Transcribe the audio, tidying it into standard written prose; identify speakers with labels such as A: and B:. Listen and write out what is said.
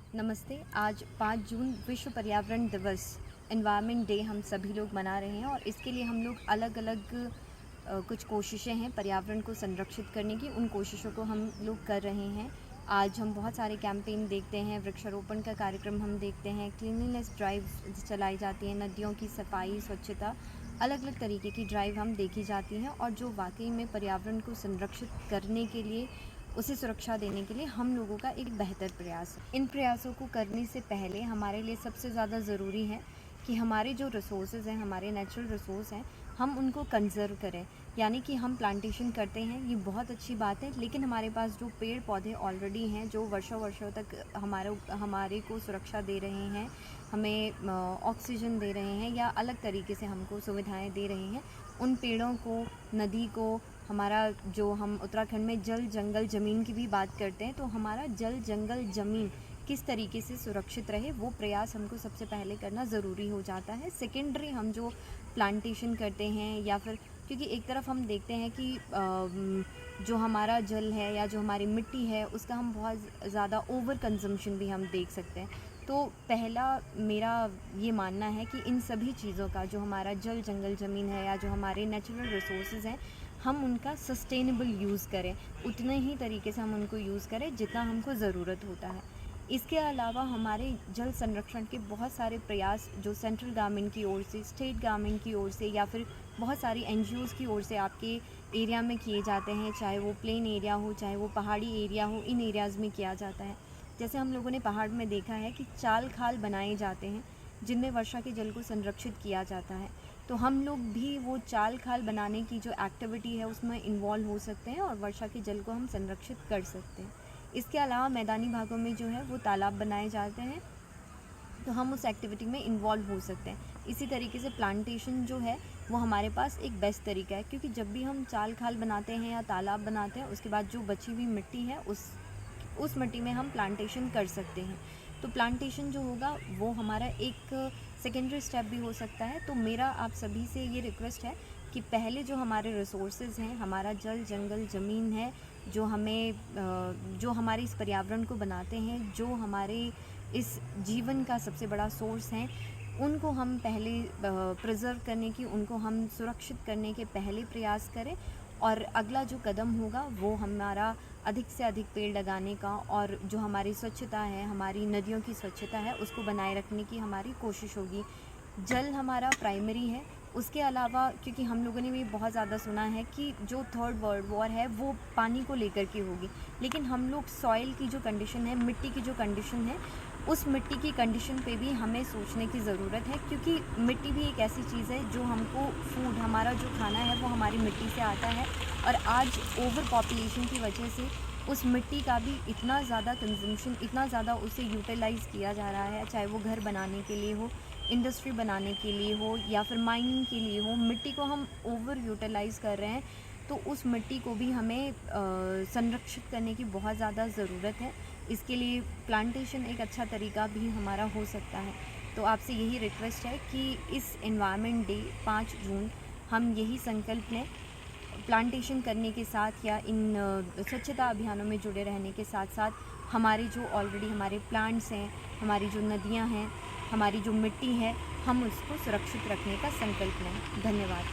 A: नमस्ते। आज 5 जून विश्व पर्यावरण दिवस एनवायरनमेंट डे हम सभी लोग मना रहे हैं और इसके लिए हम लोग अलग अलग कुछ कोशिशें हैं पर्यावरण को संरक्षित करने की। उन कोशिशों को हम लोग कर रहे हैं। आज हम बहुत सारे कैंपेन देखते हैं, वृक्षारोपण का कार्यक्रम हम देखते हैं, क्लीनलीनेस ड्राइव चलाई जाती हैं, नदियों की सफाई स्वच्छता, अलग अलग तरीके की ड्राइव हम देखी जाती हैं और जो वाकई में पर्यावरण को संरक्षित करने के लिए, उसे सुरक्षा देने के लिए हम लोगों का एक बेहतर प्रयास है। इन प्रयासों को करने से पहले हमारे लिए सबसे ज़्यादा ज़रूरी है कि हमारे जो रिसोर्सेज हैं, हमारे नेचुरल रिसोर्स हैं, हम उनको कंज़र्व करें। यानी कि हम प्लांटेशन करते हैं, ये बहुत अच्छी बात है, लेकिन हमारे पास जो पेड़ पौधे ऑलरेडी हैं, जो वर्षों वर्षों तक हमारे को सुरक्षा दे रहे हैं, हमें ऑक्सीजन दे रहे हैं या अलग तरीके से हमको सुविधाएं दे रहे हैं, उन पेड़ों को, नदी को, हमारा जो हम उत्तराखंड में जल जंगल ज़मीन की भी बात करते हैं, तो हमारा जल जंगल ज़मीन किस तरीके से सुरक्षित रहे, वो प्रयास हमको सबसे पहले करना ज़रूरी हो जाता है। सेकेंडरी हम जो प्लांटेशन करते हैं या फिर, क्योंकि एक तरफ हम देखते हैं कि जो हमारा जल है या जो हमारी मिट्टी है, उसका हम बहुत ज़्यादा ओवर कंजम्पशन भी हम देख सकते हैं। तो पहला मेरा ये मानना है कि इन सभी चीज़ों का, जो हमारा जल जंगल ज़मीन है या जो हमारे नेचुरल रिसोर्सेज हैं, हम उनका सस्टेनेबल यूज़ करें, उतने ही तरीके से हम उनको यूज़ करें जितना हमको ज़रूरत होता है। इसके अलावा हमारे जल संरक्षण के बहुत सारे प्रयास जो सेंट्रल गवर्नमेंट की ओर से, स्टेट गवर्नमेंट की ओर से या फिर बहुत सारी NGOs की ओर से आपके एरिया में किए जाते हैं, चाहे वो प्लेन एरिया हो, चाहे वो पहाड़ी एरिया हो, इन एरियाज़ में किया जाता है। जैसे हम लोगों ने पहाड़ में देखा है कि चाल खाल बनाए जाते हैं जिनमें वर्षा के जल को संरक्षित किया जाता है। तो हम लोग भी वो चाल खाल बनाने की जो एक्टिविटी है उसमें इन्वॉल्व हो सकते हैं और वर्षा के जल को हम संरक्षित कर सकते हैं। इसके अलावा मैदानी भागों में जो है वो तालाब बनाए जाते हैं, तो हम उस एक्टिविटी में इन्वॉल्व हो सकते हैं। इसी तरीके से प्लांटेशन जो है वो हमारे पास एक बेस्ट तरीका है, क्योंकि जब भी हम चाल खाल बनाते हैं या तालाब बनाते हैं, उसके बाद जो बची हुई मिट्टी है उस मिट्टी में हम प्लांटेशन कर सकते हैं। तो प्लांटेशन जो होगा वो हमारा एक सेकेंडरी स्टेप भी हो सकता है। तो मेरा आप सभी से ये रिक्वेस्ट है कि पहले जो हमारे रिसोर्सेज हैं, हमारा जल जंगल ज़मीन है, जो हमारे इस पर्यावरण को बनाते हैं, जो हमारे इस जीवन का सबसे बड़ा सोर्स हैं, उनको हम पहले प्रिजर्व करने की, उनको हम सुरक्षित करने के पहले प्रयास करें। और अगला जो कदम होगा वो हमारा अधिक से अधिक पेड़ लगाने का और जो हमारी स्वच्छता है, हमारी नदियों की स्वच्छता है, उसको बनाए रखने की हमारी कोशिश होगी। जल हमारा प्राइमरी है। उसके अलावा, क्योंकि हम लोगों ने भी बहुत ज़्यादा सुना है कि जो थर्ड वर्ल्ड वॉर है वो पानी को लेकर के होगी, लेकिन हम लोग सॉइल की जो कंडीशन है, मिट्टी की जो कंडीशन है, उस मिट्टी की कंडीशन पे भी हमें सोचने की ज़रूरत है, क्योंकि मिट्टी भी एक ऐसी चीज़ है जो हमको फूड, हमारा जो खाना है वो हमारी मिट्टी से आता है। और आज ओवर पॉपुलेशन की वजह से उस मिट्टी का भी इतना ज़्यादा कंजम्पशन, इतना ज़्यादा उसे यूटिलाइज़ किया जा रहा है, चाहे वो घर बनाने के लिए हो, इंडस्ट्री बनाने के लिए हो या फिर माइनिंग के लिए हो, मिट्टी को हम ओवर यूटिलाइज़ कर रहे हैं। तो उस मिट्टी को भी हमें संरक्षित करने की बहुत ज़्यादा ज़रूरत है। इसके लिए प्लांटेशन एक अच्छा तरीका भी हमारा हो सकता है। तो आपसे यही रिक्वेस्ट है कि इस एनवायरनमेंट डे 5 जून हम यही संकल्प लें, प्लांटेशन करने के साथ या इन स्वच्छता अभियानों में जुड़े रहने के साथ साथ हमारे जो ऑलरेडी हमारे प्लांट्स हैं, हमारी जो नदियाँ हैं, हमारी जो मिट्टी है, हम उसको सुरक्षित रखने का संकल्प लें। धन्यवाद।